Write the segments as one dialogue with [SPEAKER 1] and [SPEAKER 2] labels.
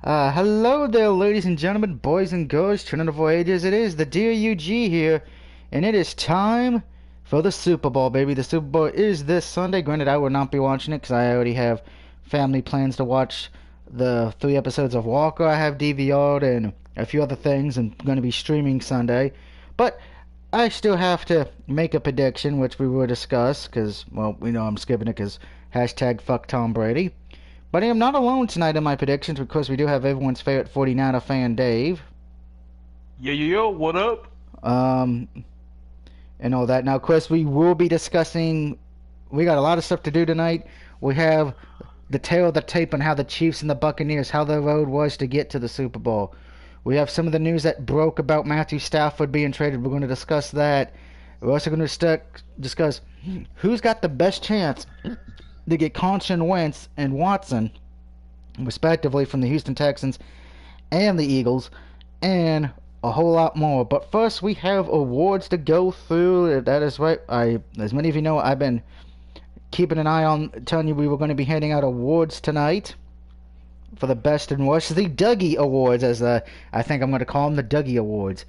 [SPEAKER 1] Hello there, ladies and gentlemen, boys and girls, children of all ages. It is the Dear UG here, and it is time for the Super Bowl, baby. The Super Bowl is this Sunday. Granted, I will not be watching it because I already have family plans to watch the 3 episodes of Walker I have DVR'd and a few other things, and going to be streaming Sunday. But I still have to make a prediction, which we will discuss because, well, we know I'm skipping it because hashtag fuck Tom Brady. But I am not alone tonight in my predictions because we do have everyone's favorite 49er fan, Dave.
[SPEAKER 2] Yo, what up?
[SPEAKER 1] Um, and all that. Now, of course, we will be discussing. We got a lot of stuff to do tonight. We have the tale of the tape on how the Chiefs and the Buccaneers, how their road was to get to the Super Bowl. We have some of the news that broke about Matthew Stafford being traded. We're going to discuss that. We're also going to discuss who's got the best chance to get Carson Wentz and Watson, respectively, from the Houston Texans and the Eagles, and a whole lot more. But first, we have awards to go through. That is right. As many of you know, I've been keeping an eye on telling you we were going to be handing out awards tonight for the best and worst. The Dougie Awards, as I think I'm going to call them, the Dougie Awards.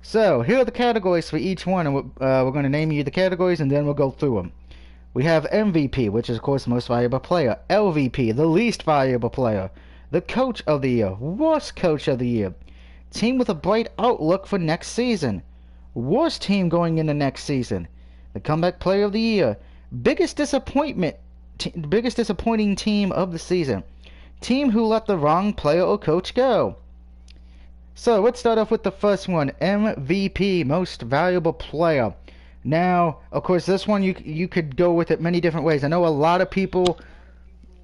[SPEAKER 1] So, here are the categories for each one, and we're going to name you the categories, and then we'll go through them. We have MVP, which is, of course, most valuable player. LVP, the least valuable player. The Coach of the Year, worst Coach of the Year. Team with a bright outlook for next season. Worst team going into next season. The Comeback Player of the Year. Biggest disappointing team of the season. Team who let the wrong player or coach go. So, let's start off with the first one. MVP, most valuable player. Now, of course, this one you could go with it many different ways. I know a lot of people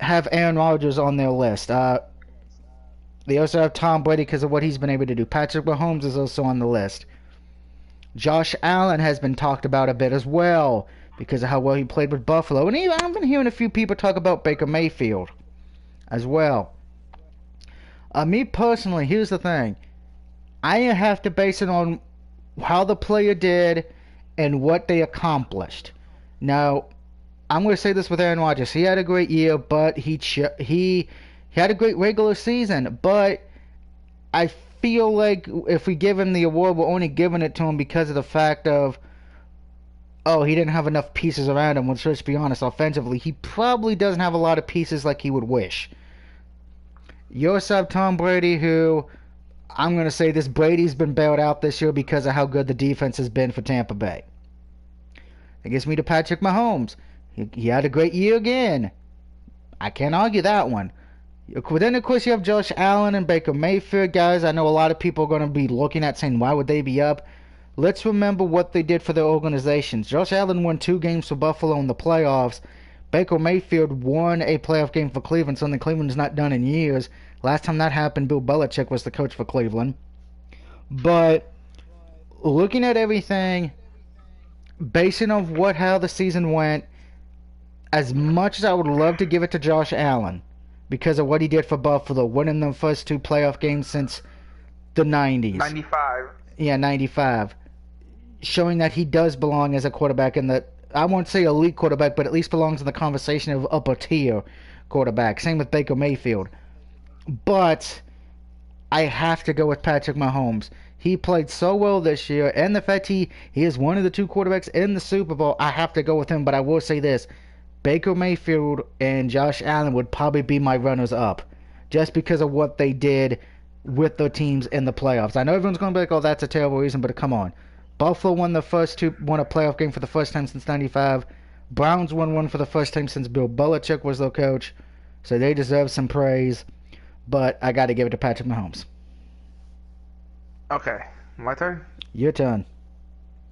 [SPEAKER 1] have Aaron Rodgers on their list. They also have Tom Brady because of what he's been able to do. Patrick Mahomes is also on the list. Josh Allen has been talked about a bit as well because of how well he played with Buffalo. And I've been hearing a few people talk about Baker Mayfield as well. Me personally, here's the thing. I have to base it on how the player did and what they accomplished. Now, I'm going to say this with Aaron Rodgers. He had a great year, but he had a great regular season. But I feel like if we give him the award, we're only giving it to him because of the fact of, oh, he didn't have enough pieces around him. Let's just be honest, offensively, he probably doesn't have a lot of pieces like he would wish. You also have Tom Brady, who I'm going to say this, Brady's been bailed out this year because of how good the defense has been for Tampa Bay. It gets me to Patrick Mahomes. He had a great year again. I can't argue that one. Then, of course, you have Josh Allen and Baker Mayfield, guys. I know a lot of people are going to be looking at saying, why would they be up? Let's remember what they did for their organizations. Josh Allen won 2 games for Buffalo in the playoffs. Baker Mayfield won a playoff game for Cleveland, something Cleveland's not done in years. Last time that happened, Bill Belichick was the coach for Cleveland. But looking at everything, basing on how the season went, as much as I would love to give it to Josh Allen because of what he did for Buffalo, winning the first 2 playoff games since the 90s.
[SPEAKER 2] 95.
[SPEAKER 1] Yeah, 95. Showing that he does belong as a quarterback in the, I won't say elite quarterback, but at least belongs in the conversation of upper tier quarterback. Same with Baker Mayfield. But I have to go with Patrick Mahomes. He played so well this year, and the fact he is one of the 2 quarterbacks in the Super Bowl, I have to go with him. But I will say this, Baker Mayfield and Josh Allen would probably be my runners-up just because of what they did with their teams in the playoffs. I know everyone's going to be like, oh, that's a terrible reason, but come on. Buffalo won a playoff game for the first time since 95. Browns won one for the first time since Bill Belichick was their coach, so they deserve some praise. But I got to give it to Patrick Mahomes.
[SPEAKER 2] Okay, my turn?
[SPEAKER 1] Your turn.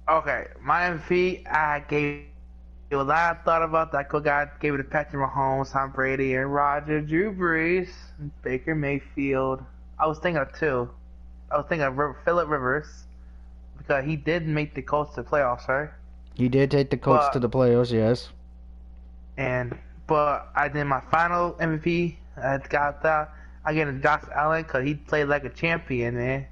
[SPEAKER 2] Okay, my MVP, I gave a lot of thought about that. Gave it to Patrick Mahomes, Tom Brady, Aaron Rodgers, Drew Brees, Baker Mayfield. I was thinking of 2. I was thinking of Phillip Rivers because he did make the Colts to the playoffs, right?
[SPEAKER 1] He did take the Colts to the playoffs, yes.
[SPEAKER 2] But I did my final MVP. I got that. I gave it to Josh Allen because he played like a champion, man.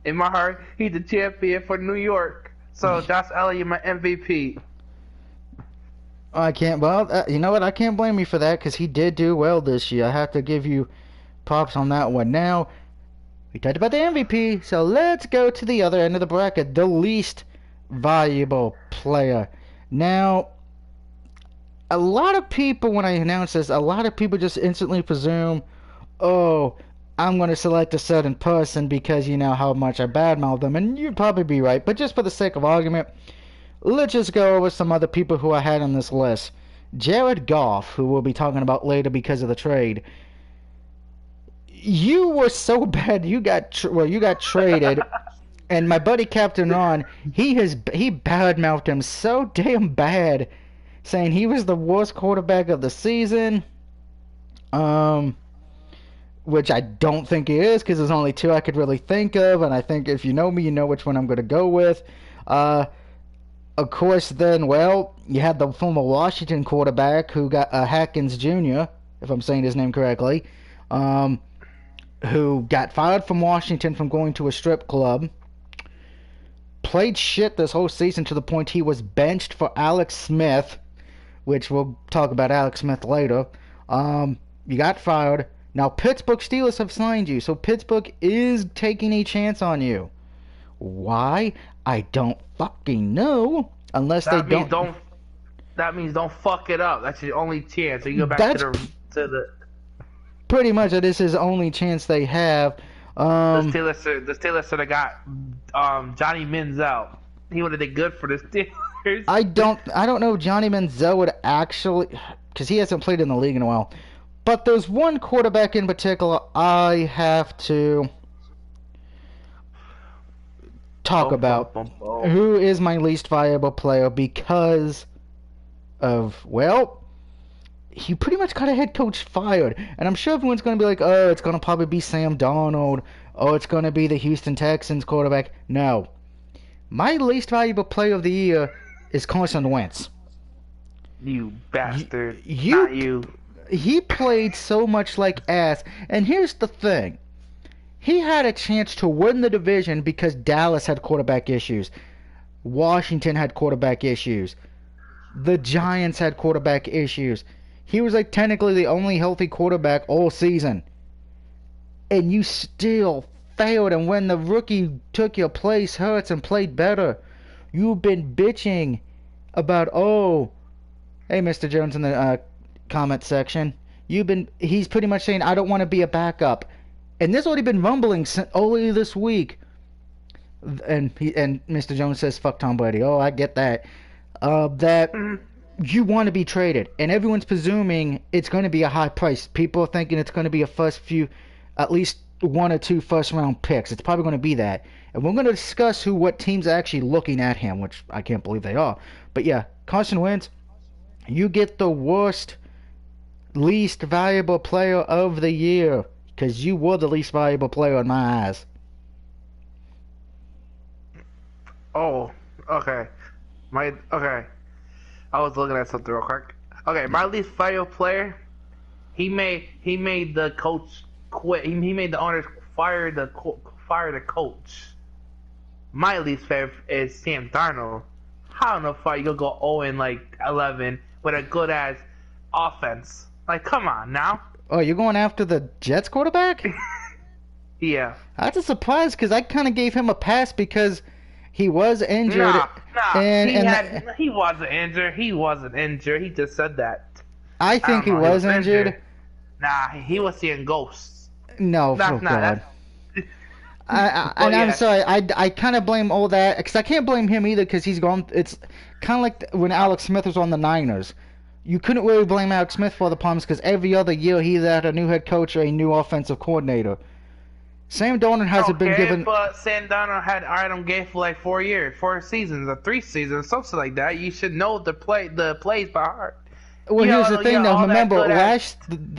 [SPEAKER 2] In my heart, he's the champion for New York. So, Josh Allen, you're my MVP.
[SPEAKER 1] I can't, well, you know what? I can't blame you for that because he did do well this year. I have to give you props on that one. Now, we talked about the MVP, so let's go to the other end of the bracket, the least valuable player. Now, a lot of people, when I announce this, a lot of people just instantly presume, oh, I'm going to select a certain person because you know how much I badmouth them, and you'd probably be right. But just for the sake of argument, let's just go over some other people who I had on this list. Jared Goff, who we'll be talking about later because of the trade. You were so bad, you got traded, and my buddy Captain Ron, he badmouthed him so damn bad, saying he was the worst quarterback of the season. Which I don't think he is, because there's only two I could really think of, and I think if you know me, you know which one I'm going to go with. Of course, then, well, you had the former Washington quarterback who got Hackins Jr., if I'm saying his name correctly, who got fired from Washington from going to a strip club, played shit this whole season to the point he was benched for Alex Smith, which we'll talk about Alex Smith later. You got fired. Now, Pittsburgh Steelers have signed you, so Pittsburgh is taking a chance on you. Why? I don't fucking know. Unless
[SPEAKER 2] that means don't fuck it up. That's your only chance. So you go back to the.
[SPEAKER 1] Pretty much, that is his only chance they have.
[SPEAKER 2] The Steelers should have got Johnny Manziel. He would have did good for the Steelers.
[SPEAKER 1] I don't know if Johnny Manziel would actually, because he hasn't played in the league in a while. But there's one quarterback in particular I have to talk about, who is my least valuable player because of, well, he pretty much got a head coach fired. And I'm sure everyone's going to be like, oh, it's going to probably be Sam Darnold. Oh, it's going to be the Houston Texans quarterback. No. My least valuable player of the year is Carson Wentz.
[SPEAKER 2] You bastard. Not you.
[SPEAKER 1] He played so much like ass. And here's the thing. He had a chance to win the division because Dallas had quarterback issues. Washington had quarterback issues. The Giants had quarterback issues. He was like technically the only healthy quarterback all season. And you still failed. And when the rookie took your place, Hurts, and played better, you've been bitching about, oh, hey, Mr. Jones in the comment section. He's pretty much saying, I don't want to be a backup. And there's already been rumbling only this week. And Mr. Jones says, fuck Tom Brady. Oh, I get that. That you want to be traded. And everyone's presuming it's going to be a high price. People are thinking it's going to be at least 1 or 2 first round picks. It's probably going to be that. And we're going to discuss what teams are actually looking at him, which I can't believe they are. But yeah, Carson Wentz, you get the least valuable player of the year. Because you were the least valuable player in my eyes.
[SPEAKER 2] Oh, okay. I was looking at something real quick. Okay, my least valuable player, he made the coach quit. He made the owners fire the coach. My least favorite is Sam Darnold. How in the fuck you gonna go 0-11 with a good ass offense? Like, come on now.
[SPEAKER 1] Oh, you're going after the Jets quarterback?
[SPEAKER 2] Yeah.
[SPEAKER 1] That's a surprise because I kind of gave him a pass because he was injured.
[SPEAKER 2] He wasn't injured. He wasn't injured. He just said that.
[SPEAKER 1] I think he was injured.
[SPEAKER 2] Nah, he was seeing ghosts.
[SPEAKER 1] No, God. I'm sorry. I kind of blame all that because I can't blame him either because he's gone. It's kind of like when Alex Smith was on the Niners. You couldn't really blame Alex Smith for the problems because every other year he either had a new head coach or a new offensive coordinator. Sam Darnold hasn't been given.
[SPEAKER 2] But Sam Darnold had Adam Gay for like 4 seasons or 3 seasons, something like that. You should know the plays by heart.
[SPEAKER 1] Well, here's the thing, though. Remember,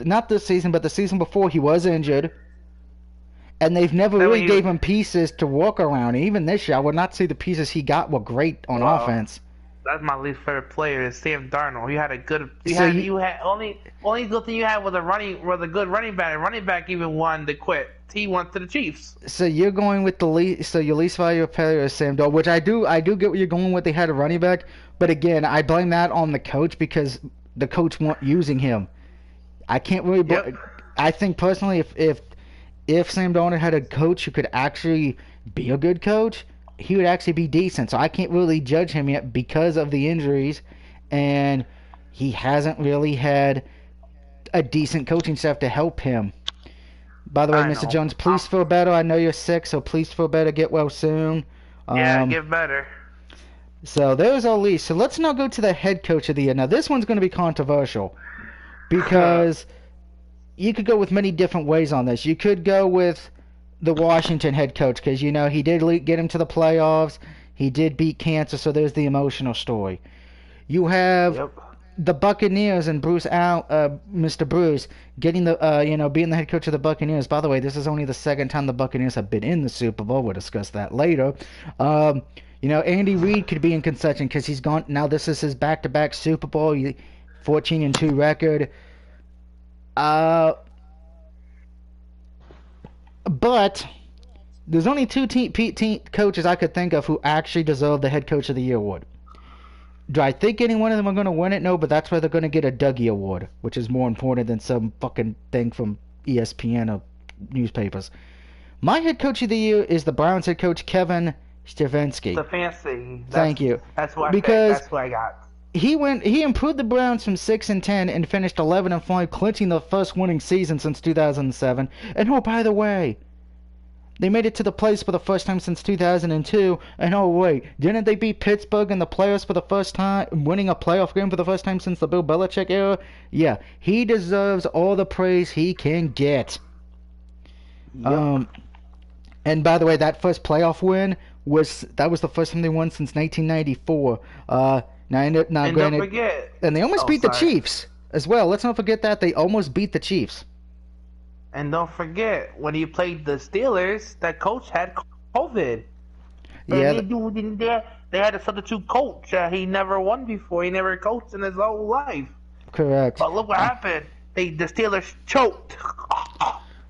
[SPEAKER 1] not this season, but the season before, he was injured, and they've never really gave him pieces to walk around. And even this year, I would not say the pieces he got were great on offense.
[SPEAKER 2] That's my least favorite player is Sam Darnold. You had a good. Only good thing you had was a good running back. And running back even won to quit. He went to the Chiefs.
[SPEAKER 1] So you're going with your least valuable player is Sam Darnold, which I do get what you're going with. They had a running back, but again, I blame that on the coach because the coach weren't using him. I can't really. I think personally, if Sam Darnold had a coach who could actually be a good coach, he would actually be decent. So I can't really judge him yet because of the injuries, and he hasn't really had a decent coaching staff to help him. By the way,
[SPEAKER 2] I
[SPEAKER 1] Mr.
[SPEAKER 2] know.
[SPEAKER 1] Jones, please feel better. I know you're sick, so please feel better. Get well soon.
[SPEAKER 2] Yeah,
[SPEAKER 1] Um,
[SPEAKER 2] get better.
[SPEAKER 1] so there's our list. So let's now go to the head coach of the year. Now this one's going to be controversial because you could go with many different ways on this. You could go with the Washington head coach because he did get him to the playoffs. He did beat cancer, so there's the emotional story. You have
[SPEAKER 2] Yep.
[SPEAKER 1] the Buccaneers and Mr. Bruce getting being the head coach of the Buccaneers. By the way, this is only the second time the Buccaneers have been in the Super Bowl. We'll discuss that later. Andy Reid could be in contention because he's gone. Now this is his back-to-back Super Bowl, 14-2 record. But there's only two coaches I could think of who actually deserve the head coach of the year award. Do I think any one of them are going to win it? No, but that's why they're going to get a Dougie Award, which is more important than some fucking thing from ESPN or newspapers. My head coach of the year is the Browns head coach, Kevin Stefanski. Thank you.
[SPEAKER 2] That's what
[SPEAKER 1] Because
[SPEAKER 2] that's what I got.
[SPEAKER 1] he improved the Browns from 6-10 and finished 11-5, clinching the first winning season since 2007. And oh, by the way, they made it to the playoffs for the first time since 2002. And oh wait, didn't they beat Pittsburgh in the playoffs for the first time, winning a playoff game for the first time since the Bill Belichick era? Yeah, he deserves all the praise he can get.
[SPEAKER 2] Yep.
[SPEAKER 1] And by the way, that first playoff win was the first time they won since 1994.
[SPEAKER 2] And
[SPEAKER 1] Granted,
[SPEAKER 2] don't forget.
[SPEAKER 1] and they almost beat the
[SPEAKER 2] sorry.
[SPEAKER 1] Chiefs as well. Let's not forget that they almost beat the Chiefs.
[SPEAKER 2] And don't forget, when he played the Steelers, that coach had COVID.
[SPEAKER 1] Yeah,
[SPEAKER 2] They had a substitute coach. He never won before. He never coached in his whole life.
[SPEAKER 1] correct.
[SPEAKER 2] But look what happened. The Steelers choked.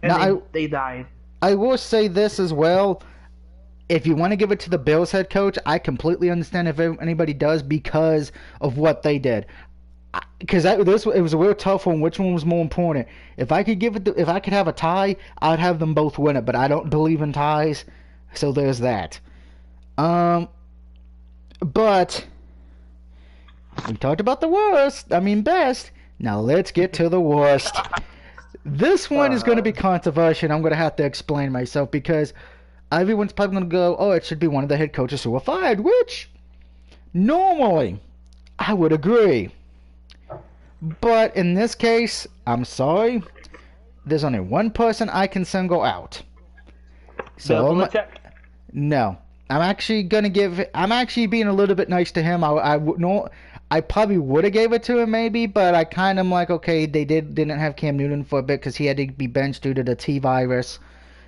[SPEAKER 2] And
[SPEAKER 1] Now,
[SPEAKER 2] they died.
[SPEAKER 1] I will say this as well. If you want to give it to the Bills head coach, I completely understand if anybody does because of what they did. Because it was a real tough one. Which one was more important? If I could if I could have a tie, I'd have them both win it. But I don't believe in ties, so there's that. But we talked about the best. Now let's get to the worst. This one is going to be controversial. I'm going to have to explain myself because everyone's probably going to go, oh, it should be one of the head coaches who were fired, which normally I would agree. But in this case, I'm sorry. There's only one person I can single out. So no, I'm actually being a little bit nice to him. I probably would have gave it to him maybe, but I kind of like, okay, they didn't have Cam Newton for a bit because he had to be benched due to the T virus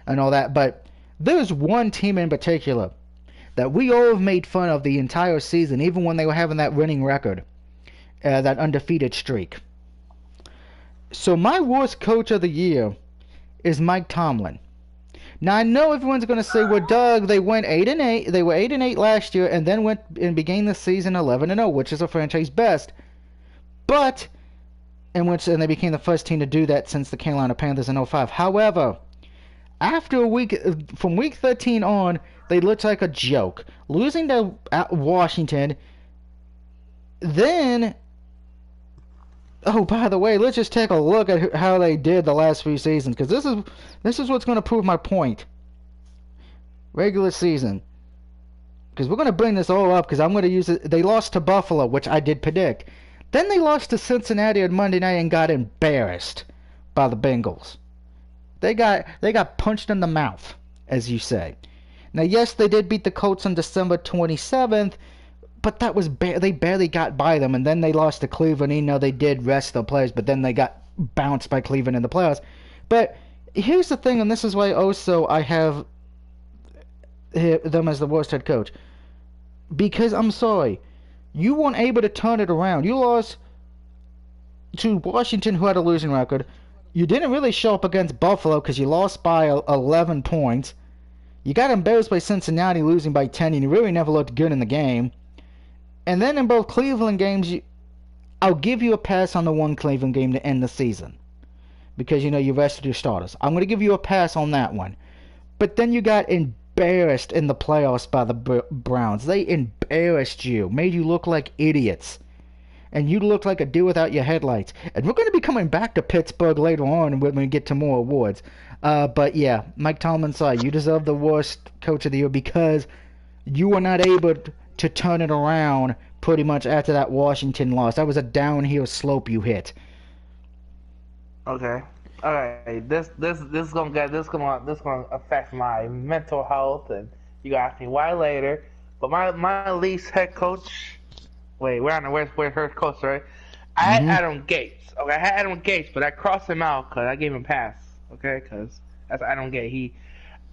[SPEAKER 1] and all that. But there's one team in particular that we all have made fun of the entire season, even when they were having that winning record, that undefeated streak. So my worst coach of the year is Mike Tomlin. Now I know everyone's going to say, "Well, Doug, they went 8-8. They were 8-8 last year, and then went and began the season 11-0, which is a franchise best." But and they became the first team to do that since the Carolina Panthers in 05. However, after from week 13 on, they looked like a joke, losing to Washington. Then, oh, by the way, let's just take a look at how they did the last few seasons, because this is what's going to prove my point. Regular season, because we're going to bring this all up, because I'm going to use it. They lost to Buffalo, which I did predict. Then they lost to Cincinnati on Monday night and got embarrassed by the Bengals. They got punched in the mouth, as you say. Now, yes, they did beat the Colts on December 27th, but that was they barely got by them, and then they lost to Cleveland. You know, they did rest their players, but then they got bounced by Cleveland in the playoffs. But here's the thing, and this is why also I have them as the worst head coach. Because, I'm sorry, you weren't able to turn it around. You lost to Washington, who had a losing record. You didn't really show up against Buffalo because you lost by 11 points. You got embarrassed by Cincinnati, losing by 10, and you really never looked good in the game. And then in both Cleveland games, I'll give you a pass on the one Cleveland game to end the season. because you rested your starters. I'm going to give you a pass on that one. But then you got embarrassed in the playoffs by the Browns. They embarrassed you, made you look like idiots. And you look like a deer without your headlights. And we're going to be coming back to Pittsburgh later on when we get to more awards. But yeah, Mike Tomlin, sorry, you deserve the worst coach of the year because you were not able to turn it around pretty much after that Washington loss. That was a downhill slope you hit.
[SPEAKER 2] Okay. Okay. This gonna affect my mental health, and you got ask me why later. But my least head coach. Wait, we're on the where's her coach, right? I had
[SPEAKER 1] Mm-hmm.
[SPEAKER 2] Adam Gates. Okay, I had Adam Gates, but I crossed him out because I gave him a pass. Okay, because that's Adam Gates.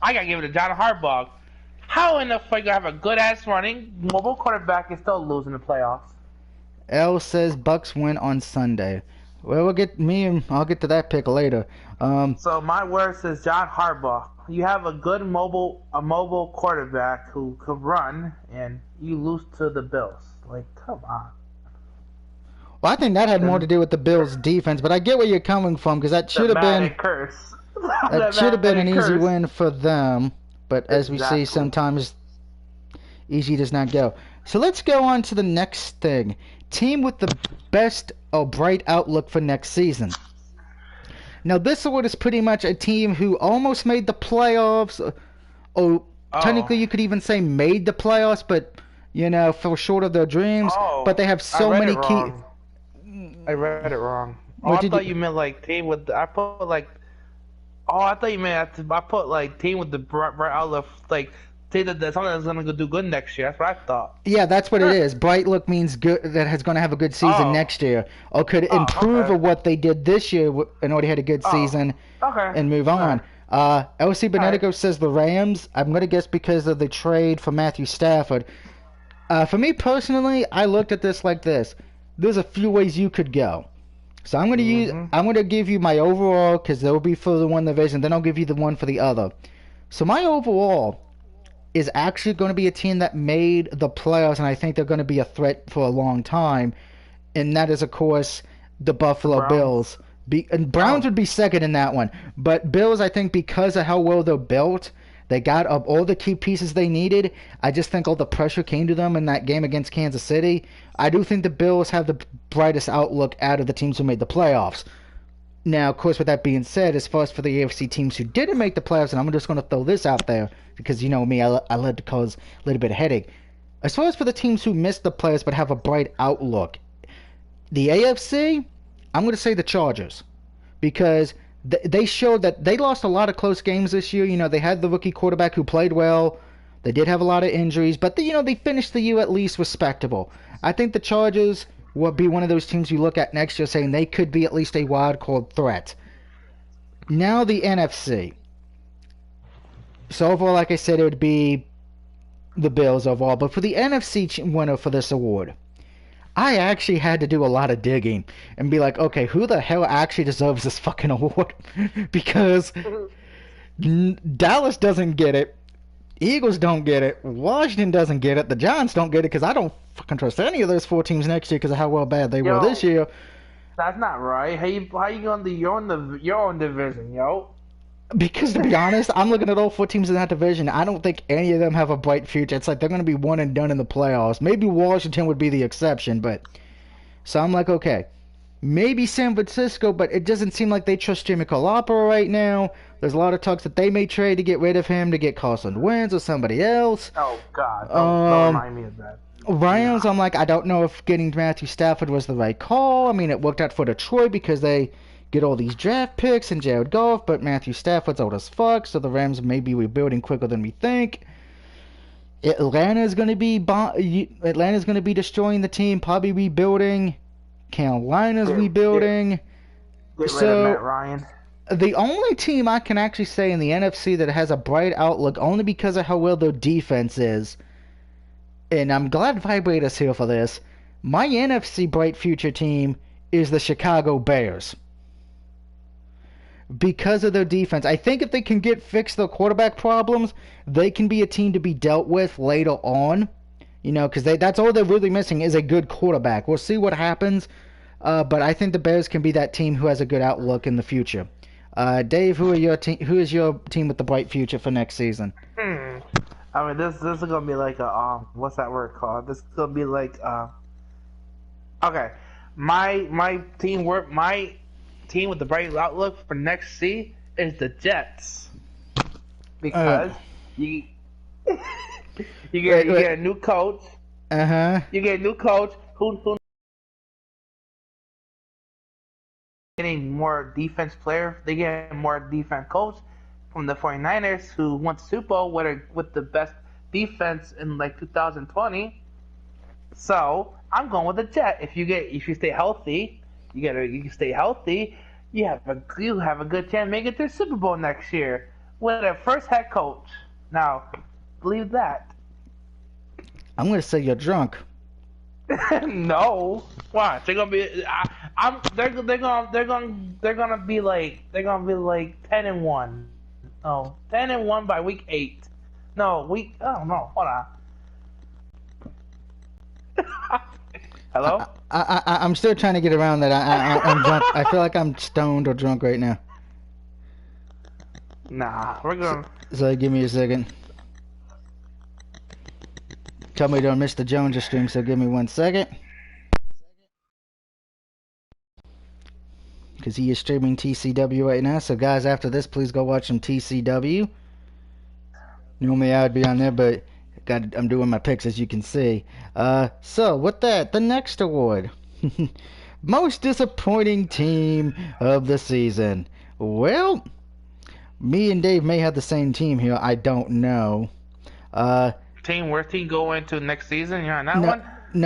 [SPEAKER 2] I gotta give it to John Harbaugh. How in the fuck you have a good ass running mobile quarterback and still losing the playoffs?
[SPEAKER 1] L says Bucks win on Sunday. Well, I'll get to that pick later.
[SPEAKER 2] So my worst is John Harbaugh. You have a good mobile quarterback who could run, and you lose to the Bills. Like, come on.
[SPEAKER 1] Well, I think that had more to do with the Bills' defense, but I get where you're coming from because that should
[SPEAKER 2] The
[SPEAKER 1] have been
[SPEAKER 2] Madden curse.
[SPEAKER 1] that should have been an easy win for them. But as we see,
[SPEAKER 2] Exactly.
[SPEAKER 1] sometimes easy does not go. So let's go on to the next thing. Team with the best or bright outlook for next season. Now, this award is pretty much a team who almost made the playoffs, or technically
[SPEAKER 2] Oh.
[SPEAKER 1] you could even say made the playoffs, but fell short of their dreams.
[SPEAKER 2] Oh.
[SPEAKER 1] But they have
[SPEAKER 2] I
[SPEAKER 1] so
[SPEAKER 2] read
[SPEAKER 1] many
[SPEAKER 2] it
[SPEAKER 1] key.
[SPEAKER 2] wrong. I read it wrong. Oh,
[SPEAKER 1] What
[SPEAKER 2] I
[SPEAKER 1] did
[SPEAKER 2] thought
[SPEAKER 1] you?
[SPEAKER 2] you meant like team with. I put like. Oh, I thought you meant I put like team with the bright outlook, like team that's something that's gonna go do good next year. That's what I thought.
[SPEAKER 1] Yeah, that's what it is. Bright look means good that has going to have a good season
[SPEAKER 2] Oh.
[SPEAKER 1] next year, or could
[SPEAKER 2] Oh,
[SPEAKER 1] improve
[SPEAKER 2] okay.
[SPEAKER 1] on what they did this year and already had a good
[SPEAKER 2] Oh.
[SPEAKER 1] season
[SPEAKER 2] Okay.
[SPEAKER 1] and move on. LC
[SPEAKER 2] Alright.
[SPEAKER 1] Benedico says the Rams. I'm going to guess because of the trade for Matthew Stafford. For me personally, I looked at this like this. There's a few ways you could go. So I'm going to give you my overall because there will be for the one division. Then I'll give you the one for the other. So my overall is actually going to be a team that made the playoffs, and I think they're going to be a threat for a long time. And that is, of course, the Buffalo
[SPEAKER 2] Browns.
[SPEAKER 1] Bills. And Browns
[SPEAKER 2] Oh.
[SPEAKER 1] would be second in that one. But Bills, I think, because of how well they're built, they got up all the key pieces they needed. I just think all the pressure came to them in that game against Kansas City. I do think the Bills have the brightest outlook out of the teams who made the playoffs. Now, of course, with that being said, as far as for the AFC teams who didn't make the playoffs, and I'm just going to throw this out there because you know me, I love to cause a little bit of headache. As far as for the teams who missed the playoffs but have a bright outlook, the AFC, I'm going to say the Chargers because they showed that they lost a lot of close games this year. They had the rookie quarterback who played well. They did have a lot of injuries, but they finished the year at least respectable. I think the Chargers will be one of those teams you look at next year saying they could be at least a wild card threat. Now the NFC. So overall, like I said, it would be the Bills overall. But for the NFC winner for this award, I actually had to do a lot of digging and be like, okay, who the hell actually deserves this fucking award? Because Dallas doesn't get it. Eagles don't get it. Washington doesn't get it. The Giants don't get it because I don't fucking trust any of those four teams next year because of how well bad they were this year.
[SPEAKER 2] That's not right. How you going to your own division, yo?
[SPEAKER 1] Because to be honest, I'm looking at all four teams in that division. I don't think any of them have a bright future. It's like they're going to be one and done in the playoffs. Maybe Washington would be the exception, but so I'm like, okay, maybe San Francisco, but it doesn't seem like they trust Jimmy Garoppolo right now. There's a lot of talks that they may trade to get rid of him to get Carson Wentz or somebody else.
[SPEAKER 2] Oh God, don't remind me of that.
[SPEAKER 1] Rams, I'm like, I don't know if getting Matthew Stafford was the right call. I mean, it worked out for Detroit because they get all these draft picks and Jared Goff, but Matthew Stafford's old as fuck, so the Rams may be rebuilding quicker than we think. Atlanta's going to be destroying the team, probably rebuilding. Carolina's rebuilding.
[SPEAKER 2] Get rid of Matt Ryan.
[SPEAKER 1] The only team I can actually say in the NFC that has a bright outlook, only because of how well their defense is, and I'm glad Vibrator's here for this, my NFC bright future team is the Chicago Bears. Because of their defense. I think if they can fix their quarterback problems, they can be a team to be dealt with later on. Because that's all they're really missing is a good quarterback. We'll see what happens. But I think the Bears can be that team who has a good outlook in the future. Dave, who are your team? Who is your team with the bright future for next season?
[SPEAKER 2] Hmm. I mean, this is gonna be like a what's that word called? This is gonna be like okay, my team with the bright outlook for next season is the Jets
[SPEAKER 1] Uh,
[SPEAKER 2] because you
[SPEAKER 1] wait,
[SPEAKER 2] you
[SPEAKER 1] wait.
[SPEAKER 2] get a new coach.
[SPEAKER 1] Uh-huh.
[SPEAKER 2] You get a new coach who getting more defense player. They get more defense coach from the 49ers who won the Super Bowl with the best defense in like 2020. So I'm going with the Jet. If you stay healthy, you can stay healthy. You have a good chance making it to the Super Bowl next year with a first head coach. Now, believe that.
[SPEAKER 1] I'm gonna say you're drunk.
[SPEAKER 2] No, watch. They're gonna be. They're gonna be like 10-1. No, 10-1 by week 8. No, week. Oh no, hold on. Hello.
[SPEAKER 1] I'm still trying to get around that. I'm drunk. I feel like I'm stoned or drunk right now.
[SPEAKER 2] Nah, we're
[SPEAKER 1] So,
[SPEAKER 2] gonna.
[SPEAKER 1] so give me a second. Tell me don't miss the Jones stream. So give me 1 second. Because he is streaming TCW right now. So guys, after this, please go watch some TCW. Normally I would be on there, but I'm doing my picks as you can see. So with that, the next award, most disappointing team of the season. Well, me and Dave may have the same team here. I don't know.
[SPEAKER 2] Worst team go into next season? You're on that
[SPEAKER 1] No,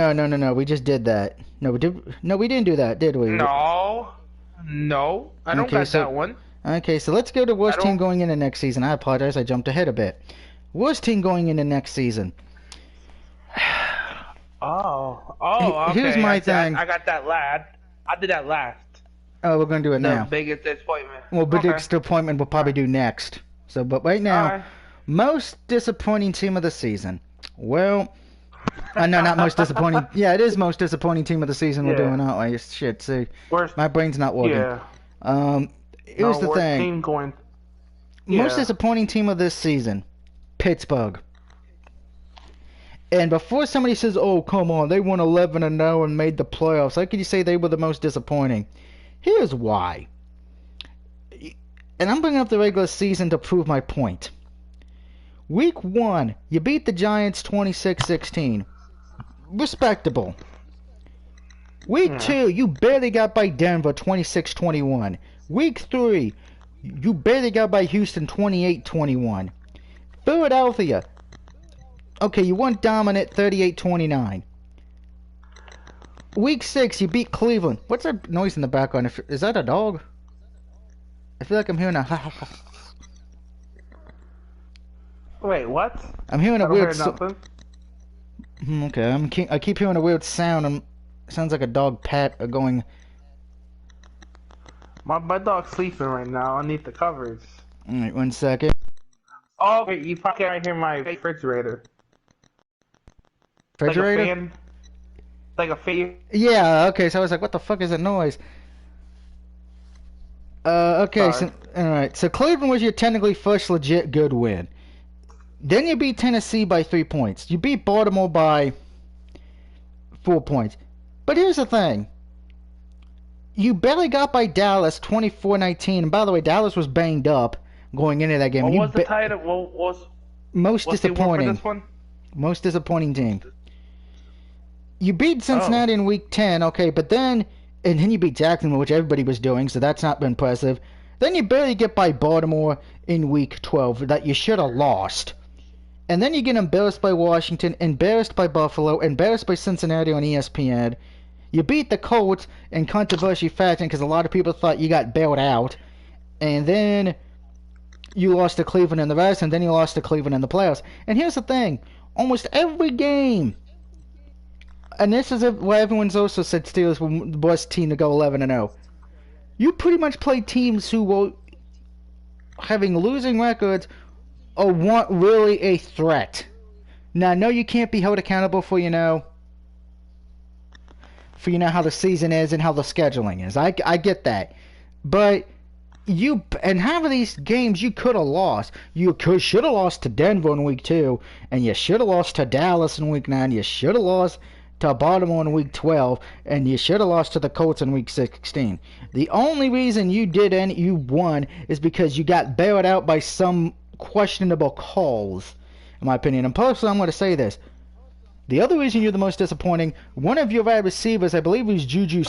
[SPEAKER 2] one?
[SPEAKER 1] no. We just did that. No, we did. No, we didn't do that, did we?
[SPEAKER 2] No, no, I don't
[SPEAKER 1] Okay,
[SPEAKER 2] got that one.
[SPEAKER 1] Okay, so let's go to
[SPEAKER 2] I
[SPEAKER 1] worst team
[SPEAKER 2] don't.
[SPEAKER 1] going into next season. I apologize, I jumped ahead a bit. Worst team going into next season.
[SPEAKER 2] Okay.
[SPEAKER 1] Here's my thing.
[SPEAKER 2] I got that lad. I did that last.
[SPEAKER 1] Oh, we're gonna do it
[SPEAKER 2] The
[SPEAKER 1] now.
[SPEAKER 2] biggest disappointment.
[SPEAKER 1] Well,
[SPEAKER 2] Okay.
[SPEAKER 1] biggest appointment we'll probably do next. So, but right now,
[SPEAKER 2] Alright.
[SPEAKER 1] most disappointing team of the season. Well, no, not most disappointing. Yeah, it is most disappointing team of the season we're
[SPEAKER 2] Yeah.
[SPEAKER 1] doing, aren't we? Shit, see,
[SPEAKER 2] Worst.
[SPEAKER 1] my brain's not working.
[SPEAKER 2] Yeah.
[SPEAKER 1] Here's the
[SPEAKER 2] Worst
[SPEAKER 1] thing.
[SPEAKER 2] team going.
[SPEAKER 1] Most
[SPEAKER 2] Yeah.
[SPEAKER 1] disappointing team of this season, Pittsburgh. And before somebody says, "Oh, come on, they won 11-0 and made the playoffs," how could you say they were the most disappointing? Here's why. And I'm bringing up the regular season to prove my point. Week 1, you beat the Giants 26-16. Respectable. Week 2, you barely got by Denver 26-21. Week 3, you barely got by Houston 28-21. Philadelphia, okay, you weren't dominant 38-29. Week 6, you beat Cleveland. What's that noise in the background? Is that a dog? I feel like I'm hearing a
[SPEAKER 2] Wait, what?
[SPEAKER 1] I'm hearing
[SPEAKER 2] I
[SPEAKER 1] a
[SPEAKER 2] don't hear
[SPEAKER 1] weird
[SPEAKER 2] nothing.
[SPEAKER 1] Okay, I keep hearing a weird sound. Sounds like a dog pat going.
[SPEAKER 2] My dog's sleeping right now underneath the covers.
[SPEAKER 1] Alright, 1 second.
[SPEAKER 2] Oh, okay, you probably can't hear my refrigerator.
[SPEAKER 1] Refrigerator?
[SPEAKER 2] Like a fan. Like a fan.
[SPEAKER 1] Yeah, okay, so I was like, what the fuck is that noise? Okay,
[SPEAKER 2] Sorry.
[SPEAKER 1] alright, so Cleveland was your technically first legit good win. Then you beat Tennessee by 3 points. You beat Baltimore by 4 points. But here's the thing. You barely got by Dallas 24-19. And by the way, Dallas was banged up going into that game.
[SPEAKER 2] What was the title? What was
[SPEAKER 1] most
[SPEAKER 2] what's the award for
[SPEAKER 1] disappointing?
[SPEAKER 2] this one?
[SPEAKER 1] Most disappointing team. You beat Cincinnati in week 10, okay, but then you beat Jacksonville, which everybody was doing, so that's not been impressive. Then you barely get by Baltimore in week 12 that you should have lost. And then you get embarrassed by Washington, embarrassed by Buffalo, embarrassed by Cincinnati on ESPN. You beat the Colts in controversial fashion because a lot of people thought you got bailed out. And then you lost to Cleveland in the rest, and then you lost to Cleveland in the playoffs. And here's the thing. Almost every game, and this is where everyone's also said Steelers were the worst team to go 11-0. You pretty much played teams who were having losing records or weren't really a threat. Now, I know you can't be held accountable for, how the season is and how the scheduling is. I get that. But and half of these games you could have lost. You should have lost to Denver in week 2, and you should have lost to Dallas in week 9. You should have lost to Baltimore in week 12, and you should have lost to the Colts in week 16. The only reason you won is because you got bailed out by some questionable calls, in my opinion. And personally, I'm going to say this. The other reason you're the most disappointing, one of your wide receivers, I believe it was Juju,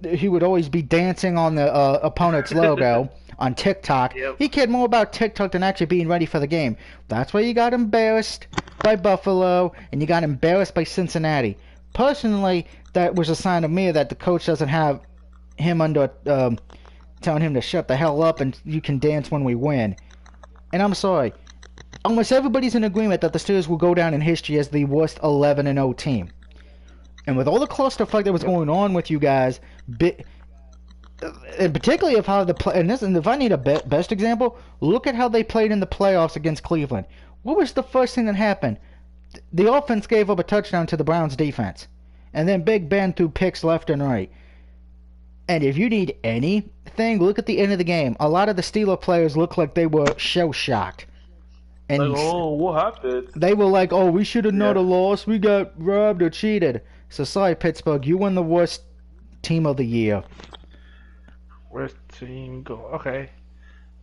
[SPEAKER 1] he would always be dancing on the opponent's logo on TikTok.
[SPEAKER 2] Yep.
[SPEAKER 1] He cared more about TikTok than actually being ready for the game. That's why you got embarrassed by Buffalo, and you got embarrassed by Cincinnati. Personally, that was a sign to me that the coach doesn't have him under, telling him to shut the hell up and you can dance when we win. And I'm sorry. Almost everybody's in agreement that the Steelers will go down in history as the worst 11-0 team. And with all the clusterfuck that was going on with you guys, and particularly of how and if I need a best example, look at how they played in the playoffs against Cleveland. What was the first thing that happened? The offense gave up a touchdown to the Browns defense. And then Big Ben threw picks left and right. And if you need anything, look at the end of the game. A lot of the Steeler players looked like they were shell-shocked. And
[SPEAKER 2] like, oh, what happened?
[SPEAKER 1] They were like, oh, we should have not have lost. We got robbed or cheated. So sorry, Pittsburgh. You won the worst team of the year.
[SPEAKER 2] Worst team go. Okay.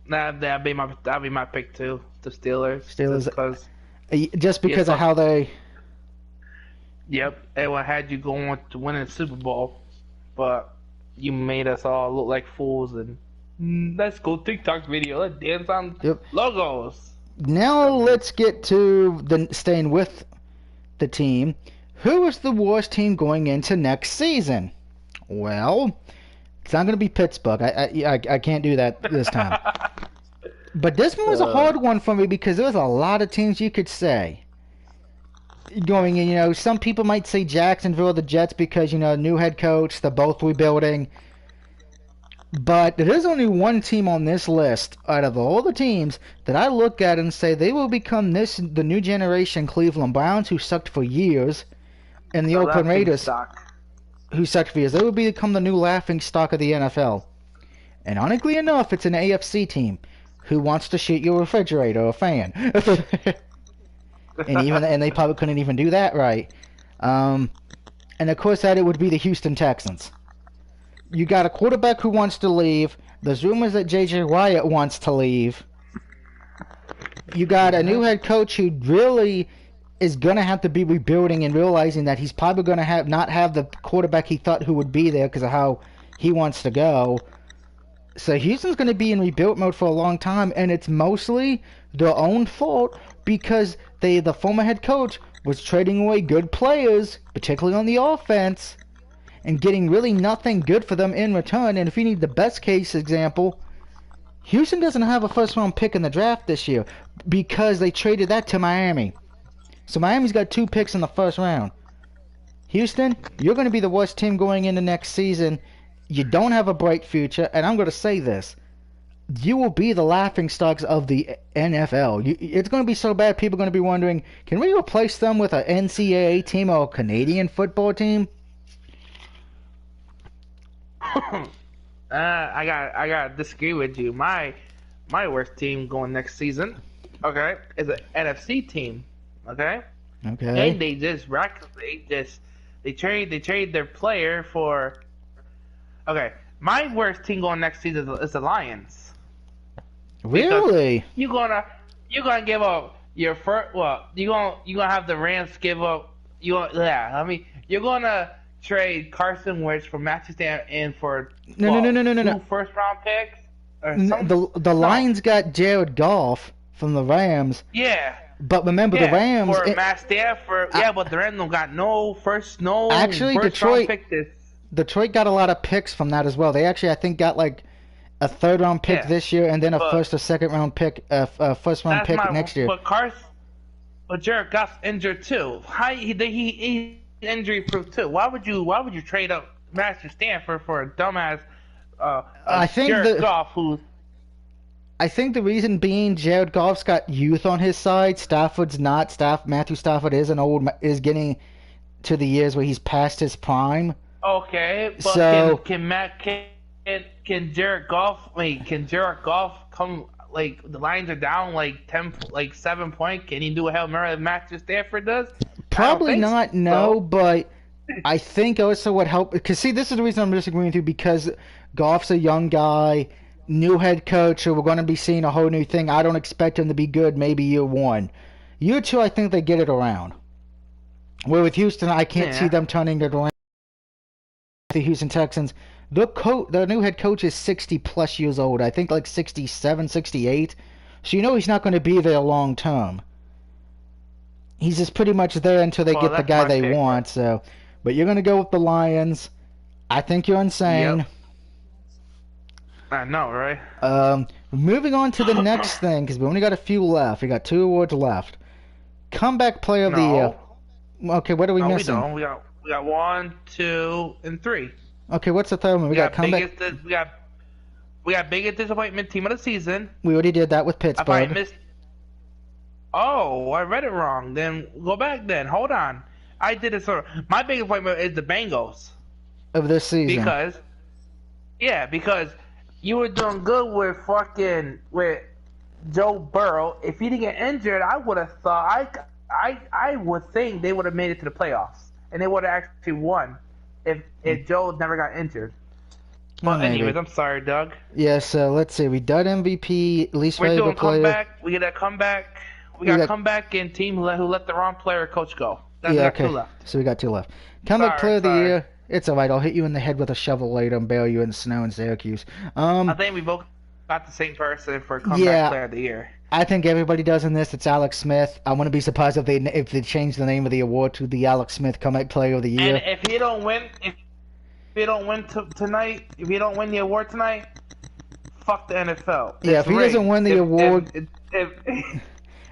[SPEAKER 2] Nah, that'd be my pick too. The Steelers.
[SPEAKER 1] Just because of how they.
[SPEAKER 2] Yep. Everyone had you going to win the Super Bowl, but you made us all look like fools. And let's go TikTok video. Let's dance on logos.
[SPEAKER 1] Now let's get to staying with the team. Who is the worst team going into next season? Well, it's not going to be Pittsburgh. I can't do that this time. But this one was a hard one for me because there was a lot of teams you could say going in. Some people might say Jacksonville, the Jets, because new head coach. They're both rebuilding. But there's only one team on this list out of all the teams that I look at and say they will become the new generation Cleveland Browns, who sucked for years, and the Oakland Raiders, who sucked for years. They will become the new laughing stock of the NFL. And ironically enough, it's an AFC team who wants to shoot your refrigerator or fan. and they probably couldn't even do that right. And of course that it would be the Houston Texans. You got a quarterback who wants to leave. There's rumors that J.J. Watt wants to leave. You got a new head coach who really is going to have to be rebuilding and realizing that he's probably going to not have the quarterback he thought who would be there because of how he wants to go. So Houston's going to be in rebuild mode for a long time, and it's mostly their own fault because the former head coach was trading away good players, particularly on the offense, and getting really nothing good for them in return. And if you need the best case example, Houston doesn't have a first round pick in the draft this year because they traded that to Miami. So Miami's got 2 picks in the first round. Houston, you're going to be the worst team going into next season. You don't have a bright future, and I'm going to say this. You will be the laughingstocks of the NFL. It's going to be so bad, people are going to be wondering, can we replace them with an NCAA team or a Canadian football team?
[SPEAKER 2] I got to disagree with you. My worst team going next season, okay, is an NFC team, okay.
[SPEAKER 1] Okay.
[SPEAKER 2] And they trade their player for. Okay, my worst team going next season is the Lions.
[SPEAKER 1] Really?
[SPEAKER 2] You're gonna give up your first. Well, you gonna have the Rams give up. You're gonna trade Carson Wentz for Matthew Stafford and for
[SPEAKER 1] no.
[SPEAKER 2] first round picks.
[SPEAKER 1] The Lions got Jared Goff from the Rams.
[SPEAKER 2] Yeah.
[SPEAKER 1] But remember the Rams
[SPEAKER 2] for Matt Stafford. But the Rams don't got no first
[SPEAKER 1] Detroit
[SPEAKER 2] round pick this.
[SPEAKER 1] Detroit got a lot of picks from that as well. They actually, I think, got like a 3rd round pick this year, and then a first or second round pick, first round pick next year.
[SPEAKER 2] But Jared Goff's injured too. He injury proof too. Why would you trade up Matthew Stafford for a dumbass? Jared Goff
[SPEAKER 1] I think the reason being Jared Goff's got youth on his side. Stafford's not. Matthew Stafford is getting to the years where he's past his prime.
[SPEAKER 2] Okay, but can can Jared Goff? Wait, can Jared Goff come? Like the Lions are down like 10, like 7 point. Can he do a Hail Mary that Matthew Stafford does? I don't
[SPEAKER 1] Probably
[SPEAKER 2] think
[SPEAKER 1] not, no,
[SPEAKER 2] so.
[SPEAKER 1] but I think also what helped because see, this is the reason I'm disagreeing with you because Goff's a young guy, new head coach, so we're going to be seeing a whole new thing. I don't expect him to be good. Maybe year one, year two, I think they get it around. Where with Houston, I can't see
[SPEAKER 2] Yeah.
[SPEAKER 1] them turning it around. The Houston Texans, the new head coach is 60 plus years old. I think like 67, 68. So you know he's not going to be there long term. He's just pretty much there until they
[SPEAKER 2] Well,
[SPEAKER 1] get the
[SPEAKER 2] that's
[SPEAKER 1] guy
[SPEAKER 2] my
[SPEAKER 1] they
[SPEAKER 2] pick,
[SPEAKER 1] want.
[SPEAKER 2] but
[SPEAKER 1] So, but you're going to go with the Lions. I think you're
[SPEAKER 2] yep,
[SPEAKER 1] insane.
[SPEAKER 2] I know, right?
[SPEAKER 1] Moving on to the next thing because we only got a few left. We got 2 awards left. Comeback Player of the Year.
[SPEAKER 2] No,
[SPEAKER 1] Okay, what are we
[SPEAKER 2] no, we
[SPEAKER 1] missing?
[SPEAKER 2] don't. We got one, two, and three.
[SPEAKER 1] Okay, what's the third one? We
[SPEAKER 2] We
[SPEAKER 1] got
[SPEAKER 2] got
[SPEAKER 1] comeback.
[SPEAKER 2] we got biggest disappointment team of the season.
[SPEAKER 1] We already did that with
[SPEAKER 2] I probably
[SPEAKER 1] Pittsburgh
[SPEAKER 2] missed. Oh, I read it wrong. Then go back. Then hold on. I did it sort of. My biggest appointment is the Bengals
[SPEAKER 1] of this season.
[SPEAKER 2] because because you were doing good with fucking with Joe Burrow. If he didn't get injured, I would have thought I would think they would have made it to the playoffs and they would have actually won if Joe never got injured.
[SPEAKER 1] Well,
[SPEAKER 2] Well,
[SPEAKER 1] maybe.
[SPEAKER 2] anyways, I'm sorry, Doug.
[SPEAKER 1] Yeah, so let's see. We done MVP, least
[SPEAKER 2] We're
[SPEAKER 1] valuable
[SPEAKER 2] doing
[SPEAKER 1] player.
[SPEAKER 2] comeback. We get a comeback. We
[SPEAKER 1] We
[SPEAKER 2] got
[SPEAKER 1] got
[SPEAKER 2] comeback and team who let the wrong player coach go. That's
[SPEAKER 1] Yeah,
[SPEAKER 2] got two
[SPEAKER 1] okay.
[SPEAKER 2] left.
[SPEAKER 1] So we got 2 left. Comeback
[SPEAKER 2] Sorry,
[SPEAKER 1] player of the
[SPEAKER 2] sorry.
[SPEAKER 1] year. It's alright. I'll hit you in the head with a shovel later and bail you in the snow in Syracuse.
[SPEAKER 2] I think we both got the same person for comeback
[SPEAKER 1] Yeah,
[SPEAKER 2] player of the year.
[SPEAKER 1] I think everybody does in this. It's Alex Smith. I wouldn't be surprised if they change the name of the award to the Alex Smith Comeback Player of the
[SPEAKER 2] And
[SPEAKER 1] Year.
[SPEAKER 2] if he don't win, if he don't win tonight, if he don't win the award tonight, fuck the NFL.
[SPEAKER 1] Yeah,
[SPEAKER 2] It's
[SPEAKER 1] if he doesn't
[SPEAKER 2] rigged.
[SPEAKER 1] win the award,
[SPEAKER 2] If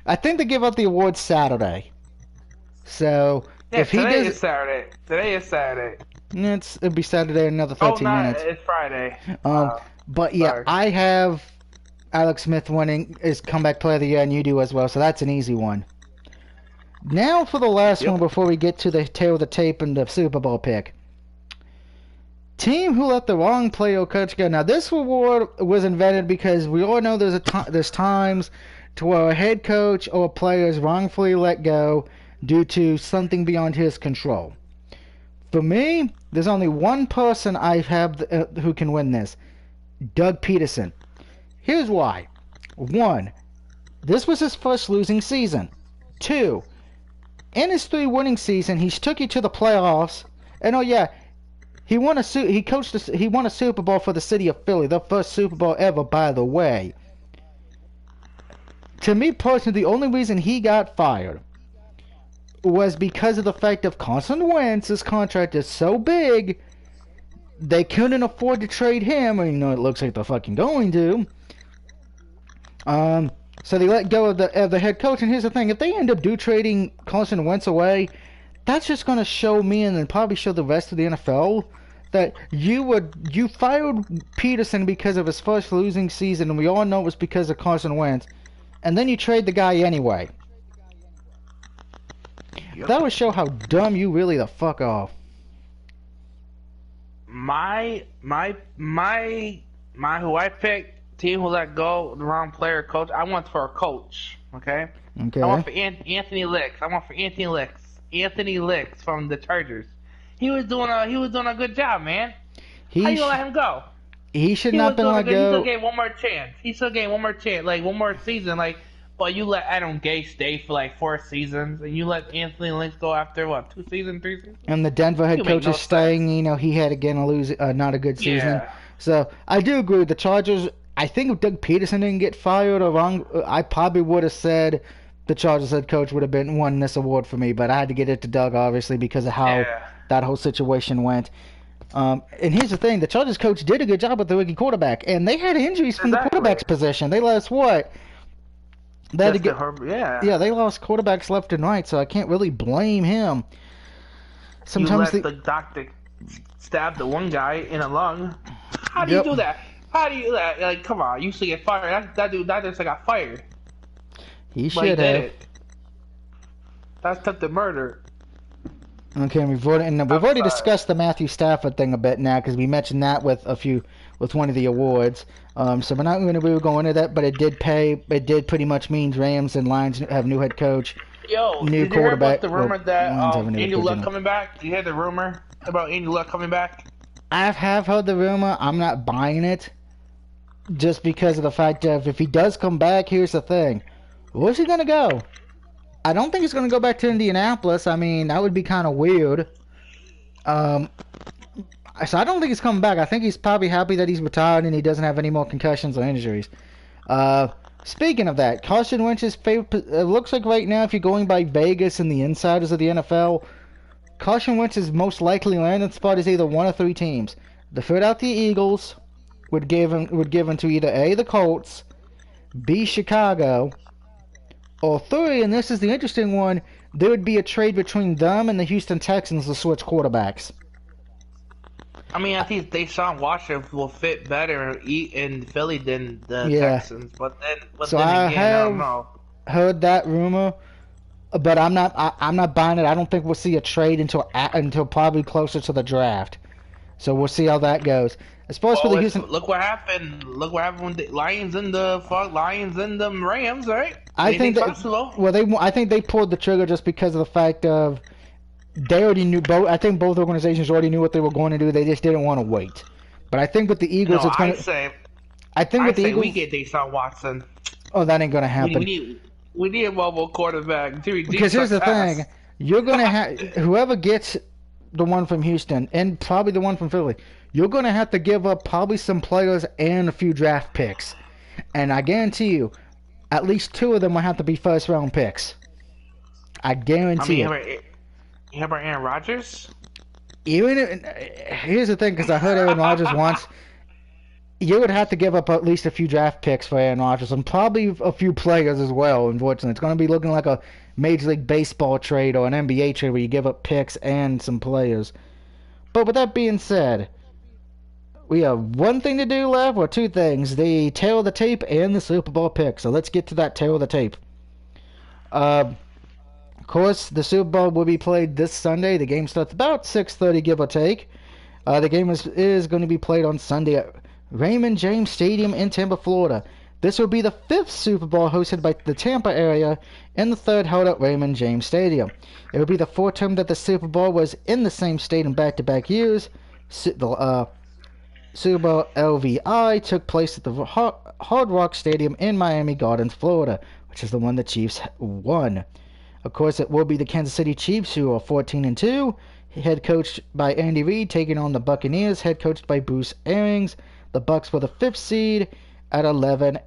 [SPEAKER 1] I think they give out the award Saturday. So
[SPEAKER 2] yeah,
[SPEAKER 1] if he
[SPEAKER 2] today
[SPEAKER 1] does,
[SPEAKER 2] is Saturday. Today is Saturday.
[SPEAKER 1] it'll be Saturday in another
[SPEAKER 2] Oh,
[SPEAKER 1] 13
[SPEAKER 2] no,
[SPEAKER 1] minutes.
[SPEAKER 2] it's Friday.
[SPEAKER 1] Um, but yeah,
[SPEAKER 2] Sorry.
[SPEAKER 1] I have Alex Smith winning his Comeback Player of the Year, and you do as well. So that's an easy one. Now for the last
[SPEAKER 2] Yep.
[SPEAKER 1] one before we get to the tail of the tape and the Super Bowl pick. Team who let the wrong player or coach go. Now this award was invented because we all know there's times to where a head coach or a player is wrongfully let go due to something beyond his control. For me, there's only one person I have who can win this. Doug Peterson. Here's why. 1. This was his first losing season. 2. In his 3 winning season, he took you to the playoffs. And oh yeah, he won a Super Bowl for the city of Philly, the first Super Bowl ever, by the way. To me personally, the only reason he got fired was because of the fact of Carson Wentz's contract is so big, they couldn't afford to trade him, and it looks like they're fucking going to. So they let go of the head coach, and here's the thing: if they end up trading Carson Wentz away, that's just going to show me and then probably show the rest of the NFL that you fired Peterson because of his first losing season, and we all know it was because of Carson Wentz, and then you trade the guy anyway.
[SPEAKER 2] Yep.
[SPEAKER 1] That would show how dumb you really the fuck are.
[SPEAKER 2] My who I picked, team who let go the wrong player coach. I went for a coach. Okay.
[SPEAKER 1] Okay.
[SPEAKER 2] I went for Anthony Licks. Anthony Licks from the Chargers. He was doing a good job, man. How you gonna let him go?
[SPEAKER 1] He should
[SPEAKER 2] He
[SPEAKER 1] not
[SPEAKER 2] was
[SPEAKER 1] been
[SPEAKER 2] doing
[SPEAKER 1] let
[SPEAKER 2] good. He still
[SPEAKER 1] go.
[SPEAKER 2] gave one more chance. Like one more season. Like, but you let Adam Gase stay for like 4 seasons, and you let Anthony Lynch go after what, 2 seasons, 3 seasons?
[SPEAKER 1] And the Denver head
[SPEAKER 2] You make
[SPEAKER 1] coach
[SPEAKER 2] no
[SPEAKER 1] is staying. He had again not a good season.
[SPEAKER 2] Yeah.
[SPEAKER 1] So I do agree with the Chargers. I think if Doug Peterson didn't get fired or wrong, I probably would have said the Chargers head coach would have won this award for me. But I had to get it to Doug, obviously, because of how
[SPEAKER 2] Yeah.
[SPEAKER 1] that whole situation went. And here's the thing: the Chargers coach did a good job with the rookie quarterback, and they had injuries from
[SPEAKER 2] Exactly.
[SPEAKER 1] the quarterback's position. They lost what? They had to get,
[SPEAKER 2] Yeah.
[SPEAKER 1] they lost quarterbacks left and right, so I can't really blame him. Sometimes
[SPEAKER 2] You let the doctor stab the one guy in a lung. How do
[SPEAKER 1] Yep.
[SPEAKER 2] you do that? How do you do that? Like, come on, you should get fired. That just got fired.
[SPEAKER 1] he
[SPEAKER 2] But he
[SPEAKER 1] should
[SPEAKER 2] did
[SPEAKER 1] have.
[SPEAKER 2] it. That's attempted murder.
[SPEAKER 1] Okay, we've
[SPEAKER 2] I'm
[SPEAKER 1] already
[SPEAKER 2] sorry.
[SPEAKER 1] discussed the Matthew Stafford thing a bit now because we mentioned that with one of the awards. So we're not going to really go into that, but it did pay. It did pretty much means Rams and Lions have new head coach,
[SPEAKER 2] Yo,
[SPEAKER 1] new
[SPEAKER 2] did you hear about
[SPEAKER 1] quarterback.
[SPEAKER 2] the
[SPEAKER 1] Well,
[SPEAKER 2] rumor that
[SPEAKER 1] Lions have a new head
[SPEAKER 2] Andrew
[SPEAKER 1] coach
[SPEAKER 2] Luck
[SPEAKER 1] anyway.
[SPEAKER 2] coming back? Did you hear the rumor about Andrew Luck coming back?
[SPEAKER 1] I have heard the rumor. I'm not buying it, just because of the fact of if he does come back. Here's the thing: where's he going to go? I don't think he's going to go back to Indianapolis. I mean, that would be kind of weird. Um, so I don't think he's coming back. I think he's probably happy that he's retired and he doesn't have any more concussions or injuries. Uh, Speaking of that, Carson Wentz's favorite. It looks like right now, if you're going by Vegas and the insiders of the NFL, Carson Wentz's most likely landing spot is either one of three teams. The Philadelphia Eagles would give him to either A, the Colts, B, Chicago, or three, and this is the interesting one, there would be a trade between them and the Houston Texans to switch quarterbacks.
[SPEAKER 2] I mean, I think Deshaun Watson will fit better in Philly than the
[SPEAKER 1] Yeah.
[SPEAKER 2] Texans, but then,
[SPEAKER 1] So I
[SPEAKER 2] again, I don't
[SPEAKER 1] have
[SPEAKER 2] know.
[SPEAKER 1] heard that rumor, but I'm not buying it. I don't think we'll see a trade until probably closer to the draft. So we'll see how that goes. As far as for the Houston,
[SPEAKER 2] Look what happened. Look what happened when the Lions and the Rams, right?
[SPEAKER 1] I think that
[SPEAKER 2] Buffalo.
[SPEAKER 1] I think they pulled the trigger just because of the fact of they already knew both. I think both organizations already knew what they were going to do. They just didn't want to wait. But I think with the
[SPEAKER 2] No,
[SPEAKER 1] Eagles, it's gonna. I think with the Eagles,
[SPEAKER 2] we get Deshaun Watson.
[SPEAKER 1] oh, that ain't gonna happen.
[SPEAKER 2] We need a mobile quarterback.
[SPEAKER 1] Because here's the thing, you're gonna have whoever gets the one from Houston and probably the one from Philly, you're gonna have to give up probably some players and a few draft picks, and I guarantee you, at least two of them will have to be first round picks. I guarantee it.
[SPEAKER 2] You have Aaron Rodgers.
[SPEAKER 1] Here's the thing, because I heard Aaron Rodgers once. You would have to give up at least a few draft picks for Aaron Rodgers and probably a few players as well, unfortunately. It's going to be looking like a Major League Baseball trade or an NBA trade where you give up picks and some players. But with that being said, we have one thing to do left, or two things. The tail of the tape and the Super Bowl pick. So let's get to that tail of the tape. Of course, the Super Bowl will be played this Sunday. The game starts about 6:30, give or take. The game is going to be played on Sunday at Raymond James Stadium in Tampa, Florida. This will be the fifth Super Bowl hosted by the Tampa area and the third held at Raymond James Stadium. It will be the fourth time that the Super Bowl was in the same state in back-to-back years. The Super Bowl LVI took place at the Hard Rock Stadium in Miami Gardens, Florida, which is the one the Chiefs won. Of course, it will be the Kansas City Chiefs, who are 14-2, head coached by Andy Reid, taking on the Buccaneers, head coached by Bruce Arians. The Bucks were the fifth seed at 11-5,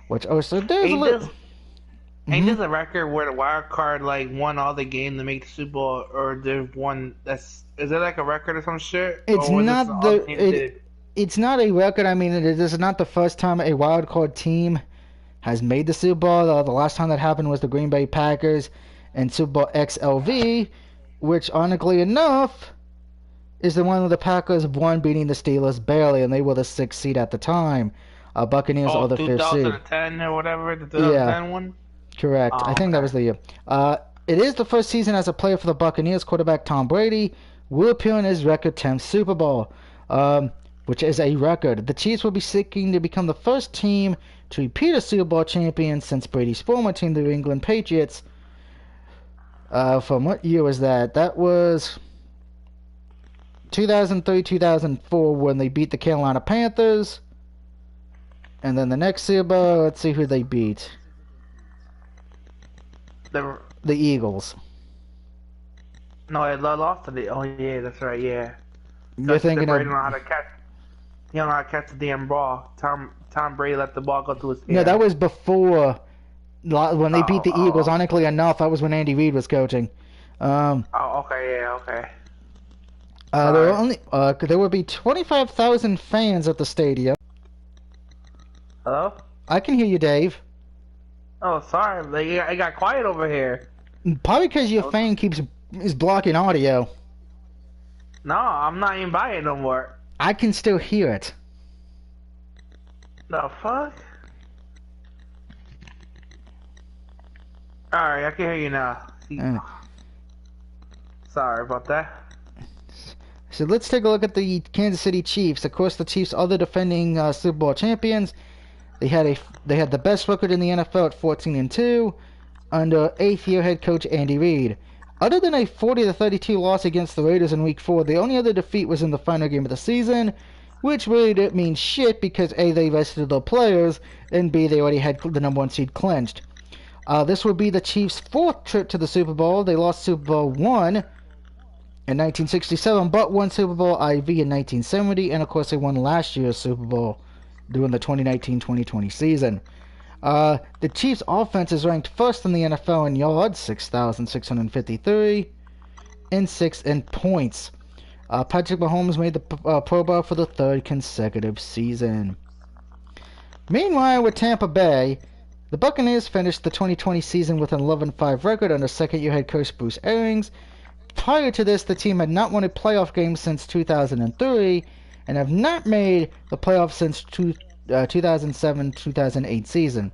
[SPEAKER 1] which also there's a little.
[SPEAKER 2] Ain't this a record where the wild card won all the game to make the Super Bowl, or there's one is it like a record or some shit?
[SPEAKER 1] It's not it's not a record. I mean, it is not the first time a wild card team has made the Super Bowl. The last time that happened was the Green Bay Packers and Super Bowl XLV, which, ironically enough, is the one where the Packers won, beating the Steelers barely, and they were the sixth seed at the time. Buccaneers are the fifth seed.
[SPEAKER 2] 2010 or whatever, the 2010 one?
[SPEAKER 1] Correct. I think that was the year. It is the first season as a player for the Buccaneers. Quarterback Tom Brady will appear in his record 10th Super Bowl, which is a record. The Chiefs will be seeking to become the first team to repeat a Super Bowl champion since Brady's former team, the New England Patriots. From what year was that? That was 2003-2004 when they beat the Carolina Panthers. And then the next Super Bowl, let's see who they beat. The Eagles.
[SPEAKER 2] No, I lost to the. Oh yeah, that's right. Yeah.
[SPEAKER 1] You're thinking of.
[SPEAKER 2] He don't know how to catch the damn ball. Tom Brady let the ball go through his hand.
[SPEAKER 1] No, that was before when they beat the Eagles. Ironically enough, that was when Andy Reid was coaching.
[SPEAKER 2] Okay, yeah, okay.
[SPEAKER 1] There will be 25,000 fans at the stadium.
[SPEAKER 2] Hello?
[SPEAKER 1] I can hear you, Dave.
[SPEAKER 2] Oh, sorry. It got quiet over here.
[SPEAKER 1] Probably because your fan is blocking audio.
[SPEAKER 2] No, I'm not even by it no more.
[SPEAKER 1] I can still hear it.
[SPEAKER 2] The fuck? Alright, I can hear you now. Sorry about that.
[SPEAKER 1] So let's take a look at the Kansas City Chiefs. Of course, the Chiefs are the defending Super Bowl champions. They had the best record in the NFL at 14-2 under eighth-year head coach Andy Reid. Other than a 40-32 loss against the Raiders in Week 4, the only other defeat was in the final game of the season, which really didn't mean shit because A, they rested their players, and B, they already had the number one seed clinched. This would be the Chiefs' fourth trip to the Super Bowl. They lost Super Bowl I in 1967, but won Super Bowl IV in 1970, and of course they won last year's Super Bowl during the 2019-2020 season. The Chiefs' offense is ranked first in the NFL in yards, 6,653, and sixth in points. Patrick Mahomes made the Pro Bowl for the third consecutive season. Meanwhile, with Tampa Bay, the Buccaneers finished the 2020 season with an 11-5 record under second-year head coach Bruce Arians. Prior to this, the team had not won a playoff game since 2003 and have not made the playoffs since 2007-2008 season.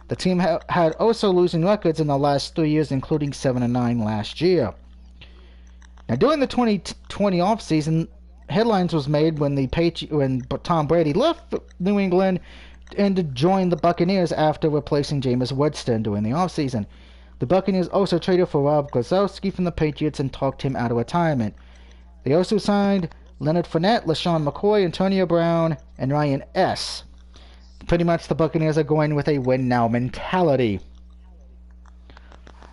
[SPEAKER 1] The team had also losing records in the last 3 years, including 7-9 last year. Now, during the 2020 offseason, headlines was made when Tom Brady left New England and joined the Buccaneers after replacing Jameis Winston during the offseason. The Buccaneers also traded for Rob Gronkowski from the Patriots and talked him out of retirement. They also signed Leonard Fournette, LaShawn McCoy, Antonio Brown, and Ryan S. Pretty much the Buccaneers are going with a win-now mentality.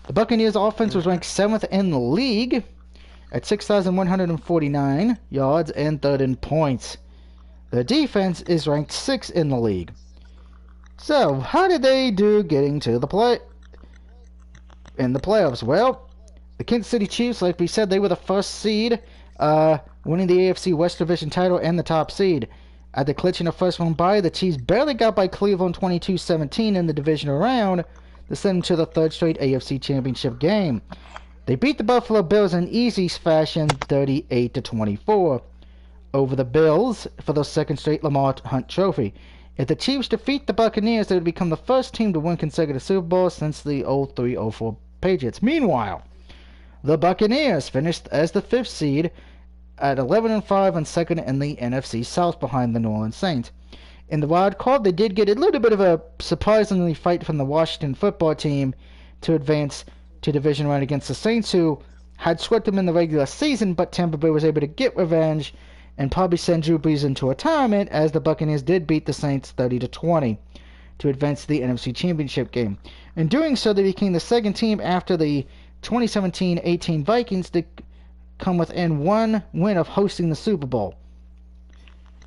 [SPEAKER 1] The Buccaneers' offense was ranked 7th in the league at 6,149 yards and third in points. Their defense is ranked 6th in the league. So, how did they do getting to the playoffs? Well, the Kansas City Chiefs, like we said, they were the first seed, winning the AFC West Division title and the top seed. After clinching a first-round bye, the Chiefs barely got by Cleveland 22-17 in the divisional round to send them to the third straight AFC Championship game. They beat the Buffalo Bills in easy fashion, 38-24, over the Bills for the second straight Lamar Hunt Trophy. If the Chiefs defeat the Buccaneers, they would become the first team to win consecutive Super Bowls since the 03-04 Patriots. Meanwhile, the Buccaneers finished as the 5th seed at 11-5 and second in the NFC South behind the New Orleans Saints. In the wild card, they did get a little bit of a surprisingly fight from the Washington football team to advance to division round against the Saints, who had swept them in the regular season, but Tampa Bay was able to get revenge and probably send Drew Brees into retirement, as the Buccaneers did beat the Saints 30-20 to advance to the NFC Championship game. In doing so, they became the second team after the 2017-18 Vikings to come within one win of hosting the Super Bowl.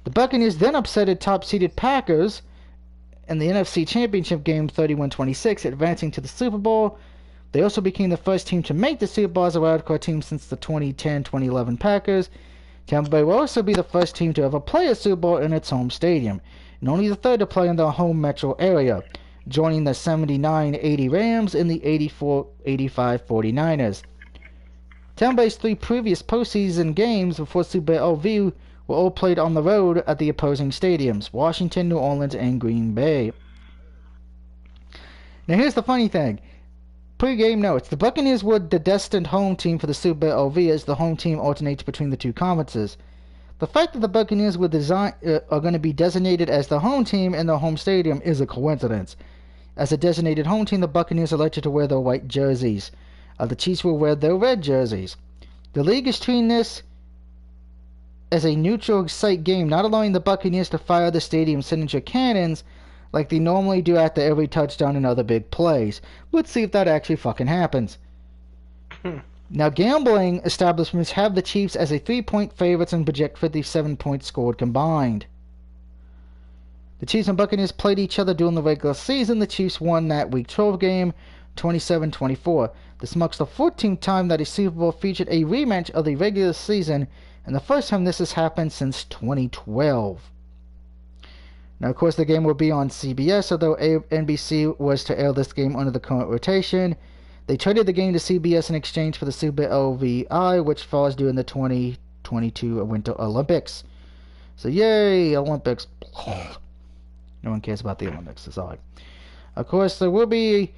[SPEAKER 1] The Buccaneers then upsetted top-seeded Packers in the NFC Championship game 31-26, advancing to the Super Bowl. They also became the first team to make the Super Bowl as a wildcard team since the 2010-2011 Packers. Tampa Bay will also be the first team to ever play a Super Bowl in its home stadium, and only the third to play in their home metro area, joining the 79-80 Rams and the 84-85 49ers. Tampa Bay's 3 previous postseason games before Super Bowl LV were all played on the road at the opposing stadiums, Washington, New Orleans, and Green Bay. Now here's the funny thing. Pre-game notes. The Buccaneers were the destined home team for the Super Bowl LV, as the home team alternates between the two conferences. The fact that the Buccaneers are going to be designated as the home team in their home stadium is a coincidence. As a designated home team, the Buccaneers are elected to wear their white jerseys. The Chiefs will wear their red jerseys. The league is treating this as a neutral site game, not allowing the Buccaneers to fire the stadium's signature cannons like they normally do after every touchdown and other big plays. Let's see if that actually fucking happens. Now, gambling establishments have the Chiefs as a 3-point favorites and project 57 points scored combined. The Chiefs and Buccaneers played each other during the regular season. The Chiefs won that Week 12 game 27-24. This marks the 14th time that a Super Bowl featured a rematch of the regular season, and the first time this has happened since 2012. Now, of course, the game will be on CBS, although NBC was to air this game under the current rotation. They traded the game to CBS in exchange for the Super Bowl LVI, which falls during the 2022 Winter Olympics. So, yay, Olympics. No one cares about the Olympics, sorry. Of course, there will be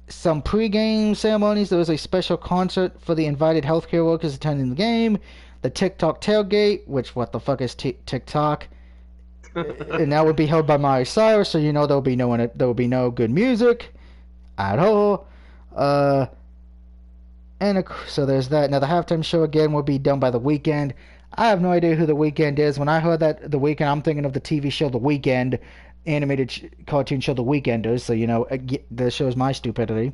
[SPEAKER 1] some pre-game ceremonies. There was a special concert for the invited healthcare workers attending the game. The TikTok tailgate, which what the fuck is TikTok? And that would be held by Miley Cyrus, so you know there will be no good music at all. Uh, so there's that. Now the halftime show again will be done by The Weeknd. I have no idea who The Weeknd is. When I heard that The Weeknd, I'm thinking of the TV show The Weeknd, animated cartoon show The Weekenders. So you know that shows my stupidity.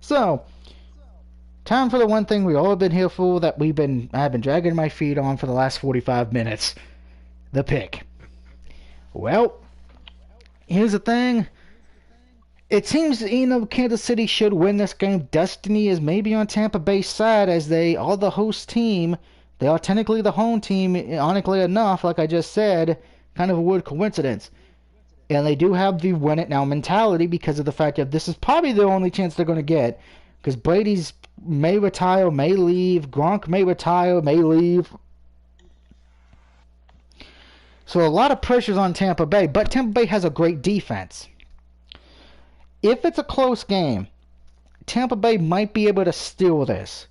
[SPEAKER 1] So time for the one thing we all been here for that I've been dragging my feet on for the last 45 minutes. The pick. Well, here's the thing. It seems, Kansas City should win this game. Destiny is maybe on Tampa Bay's side as they are the host team. They are technically the home team, ironically enough, like I just said. Kind of a weird coincidence. And they do have the win it now mentality because of the fact that this is probably the only chance they're going to get. Because Brady's may retire, may leave. Gronk may retire, may leave. So a lot of pressure's on Tampa Bay. But Tampa Bay has a great defense. If it's a close game, Tampa Bay might be able to steal this.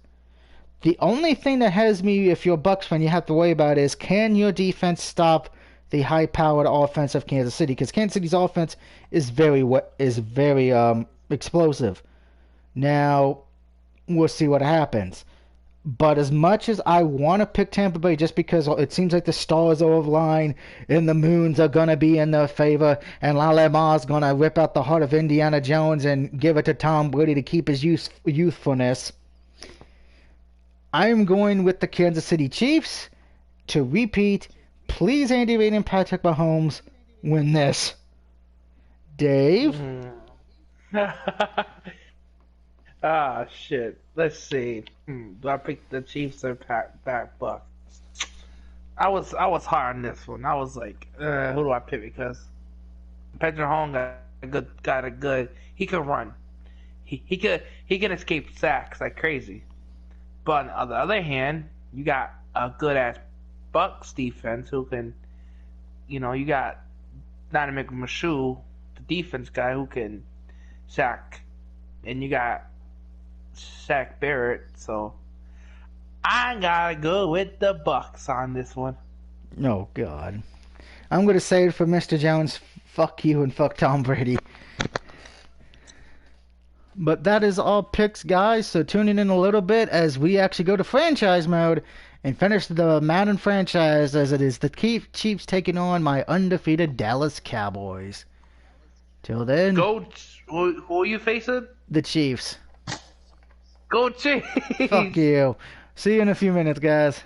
[SPEAKER 1] The only thing that has me, if you're a Bucs fan, you have to worry about is can your defense stop the high-powered offense of Kansas City? Because Kansas City's offense is very explosive. Now, we'll see what happens. But as much as I want to pick Tampa Bay just because it seems like the stars are aligned and the moons are going to be in their favor and Lale Ma's going to rip out the heart of Indiana Jones and give it to Tom Brady to keep his youthfulness, I'm going with the Kansas City Chiefs to repeat. Please, Andy Reid and Patrick Mahomes win this. Dave?
[SPEAKER 2] Ah, shit. Let's see. Do I pick the Chiefs or back Bucks? I was hard on this one. I was like, who do I pick? Because Patrick Mahomes got a good. He can run. He can escape sacks like crazy. But on the other hand, you got a good ass Bucks defense who can, you got Donovan McShoe, the defense guy who can sack, and you got Shaq Barrett, so I gotta go with the Bucks on this one.
[SPEAKER 1] Oh God, I'm gonna say it for Mr. Jones. Fuck you and fuck Tom Brady. But that is all picks, guys. So tune in a little bit as we actually go to franchise mode and finish the Madden franchise as it is the Chiefs taking on my undefeated Dallas Cowboys. Till then,
[SPEAKER 2] who are you facing?
[SPEAKER 1] The Chiefs.
[SPEAKER 2] Go Chiefs!
[SPEAKER 1] Fuck you. See you in a few minutes, guys.